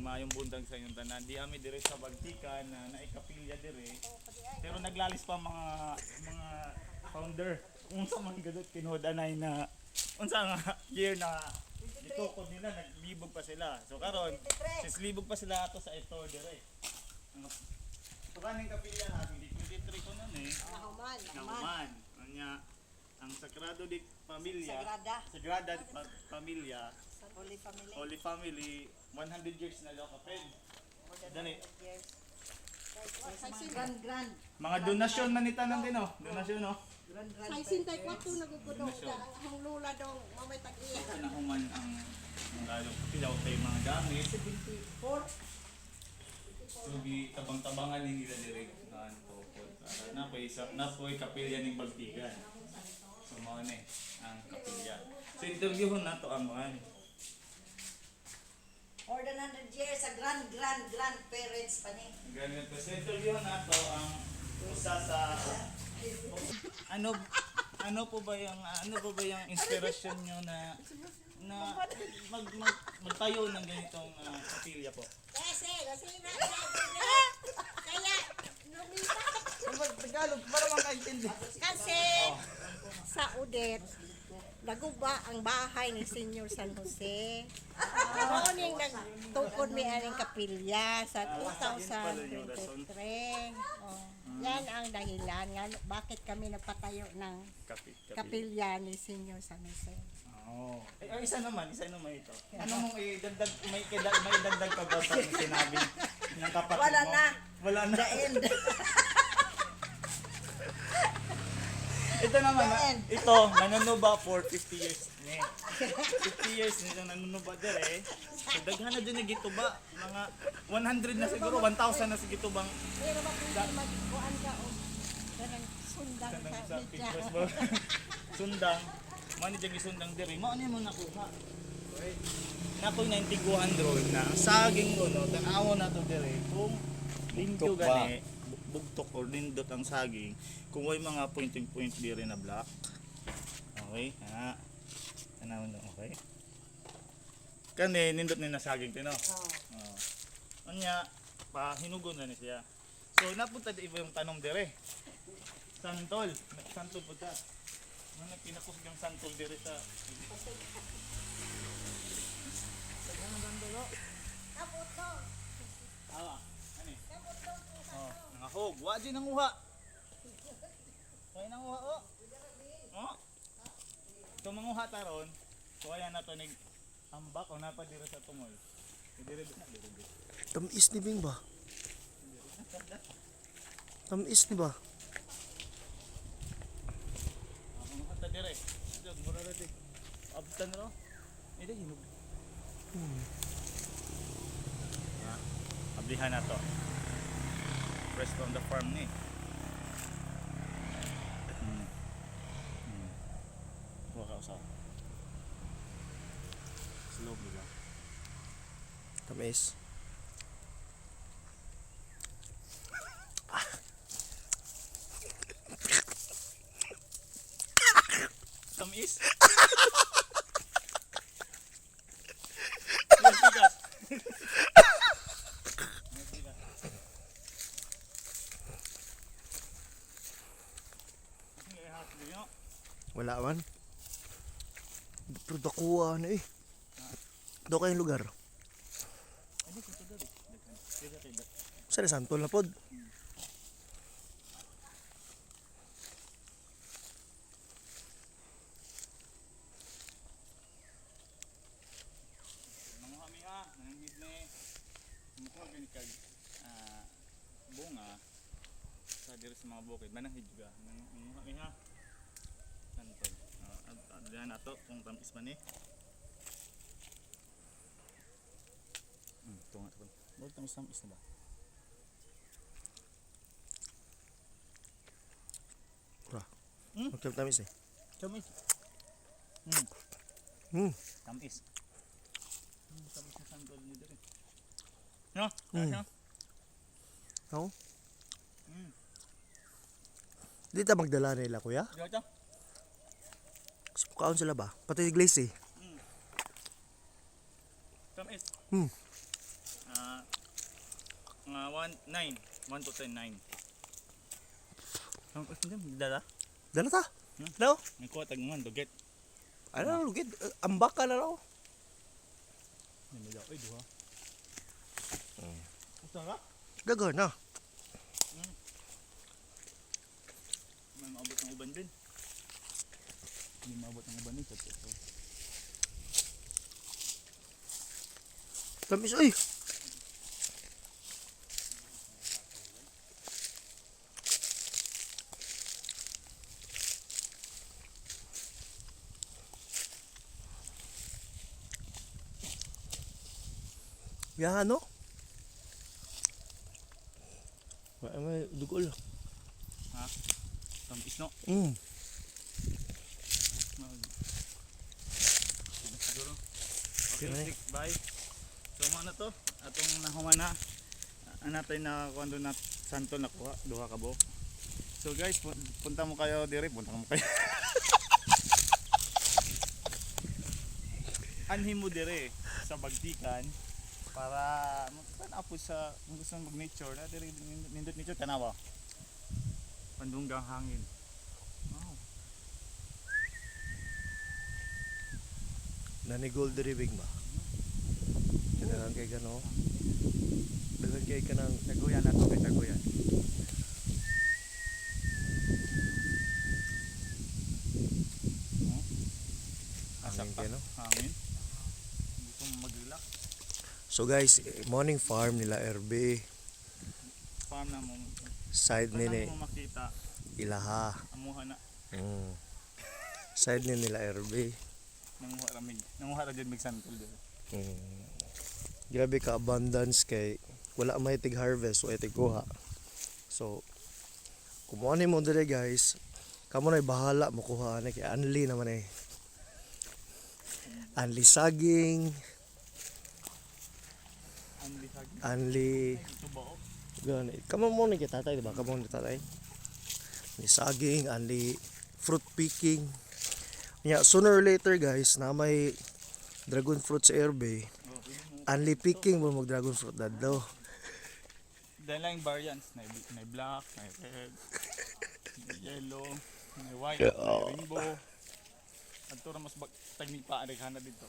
Mayong buntag sa inyong tanan. Di ami dire sa Bagtikan na naikapilya dire. Pero naglalis pa mga founder. Unsa man gadot tinuod anay na unsa nga year na itukod nila naglibog pa sila. So karon sislibog pa sila ato sa ito dire. So kaning kapilya na 2023 ko nun Nahuman. Anya ang Sagrado di Pamilya. Sagrada di Pamilya. Holy Family 100 years na daw kaped. Dali. Grand. Mga donasyon man itanan din oh. Donasyon oh. Sa 64 nagugudong ang lula daw mamay tag-iya. Nahuman ang lalo pilaw kay mga gamit. 74. So tabang-tabangan ni nila dire naan po. Na po'y kapilya ning Bagtikan. So mao ni ang kapilya. So interviewon nato ang mga More than 100 years sa grandparents pa ni. ganito. So interviewon nato ang usa sa ano po ba yung inspirasyon nyo na magtayo ng ganitong kapilya po? Kasi nasira kaya lumipat. Tagalog para makaintindi. Kasi sa Udet naguba ang bahay ni Senior San Jose. Noon yung nagtukod may aning kapilya sa 2023. Yan ang dahilan nga bakit kami nagpatayo ng kapilya ni Senior San Jose. Oh. Isa naman ito. Ano mong idagdag may idagdag ka ba sa sinabi ng kapatid mo? Wala na. The end. Ito naman, ito, nanunuba for 50 years. 50 years nito nanunuba dire. So daghan na din na gituba, mga 100 na siguro, 1,000 na sigito bang. Pero mapili magkuan ka o ganang sundang sa Pinterest mo. Sundang, mani jagi sundang dire. Mao ni mo nakuha. Nakoy 9200 na saging ko no, tan-awo na to dire. Kung limpyo gani, bugtok or lindot ang saging, kung may mga point dire na black. Okay, ha. Tanaw no, okay. Kani nindot ni na saging tino. Oh. Anya pa hinugon na ni siya. So napunta di iba yung tanom dire. Santol po ta. Ano pinakusgang santol dire sa. Sagana gandolo. Kaputo. Awa, ani. Oh, nangahog, wa di nanguha. Way nanguha oh. Oh. Ito manguha taron. So ayan na to nig ambak o napa dire sa tumoy. Dire. Tamis ni Bing ba? Tamis ni ba? Ako makata dire. Dog mura ra di. Abtan ro. Ide hinog. Ya. Ablihan na to. Fresh from the farm ni. Waka usaw. Slow ba? Tamis. Tamis. Yes, bigas. Wala man. Pero dakuha na eh. Do kayong lugar. Sa santol na pod. Mga kami ha, nanangid ni mukha gani kag bunga sa diri sa mga bukid mananghid juga. Mga kami ha. Santol. Diyan nato kung tamis man eh. Tunga to. Mo tamis na ba? Ura. Okay, tamis eh. Tamis. Tamis. Tamis na santol ni diri. No? Oo. Di ta magdala nila kuya? Diyan. Kasi pukaon sila ba? Pati glaze eh. Tamis. Mga 9. 1 to 10, 9. Ang dala? Dala ta. Hmm? No? May kuha tag man duget. Ano lugid? Ambak ka na raw. May daw ay duha. Usa Dagan na. may maabot ng uban din. Hindi maabot ng uban din sa ito. Tamis ay. Yan ano? May dugol. Tamis no. Siguro. Okay, Okay. stick, bye. So mga na to, atong nahumana. Anatay na kuando na santo nakuha, duha ka buok. So guys, punta mo kayo dire, punta mo kayo. Anhin mo dire sa Bagtikan para magtanapo sa kung gusto mong mag-nature na dire nindot nature tanawa. Pandunggang hangin. Wow. Nani gold driving ba? Dagan kay gano. Dagan kay kanang Taguyan na to kay taguyan. hangin kay no. Hangin. Gusto mo mag-relax. So guys, morning farm nila RB. Farm na mo. Side nila Mo makita. ilaha. Amuha na. Side ni nila RB. Nanguha ramig. Nanguha ra jud mig santol dire. Grabe ka abundance kay wala may tig harvest o tig kuha. So kumuha ni mo dire guys. Kamo na bahala mo kuha na kay anli naman eh. Anli saging, Anli hagi. anli Ito ba oh? gani. Kamo mo ni tatay, di ba? Kamo ni tatay. Ni saging, anli fruit picking. Yeah, sooner or later guys, na may dragon fruit sa RB. Anli picking mo mag dragon fruit dadto. Dahil lang yung variants. May black, may red, may yellow, may white, may rainbow. At ito na mas tagnig pa arekana dito.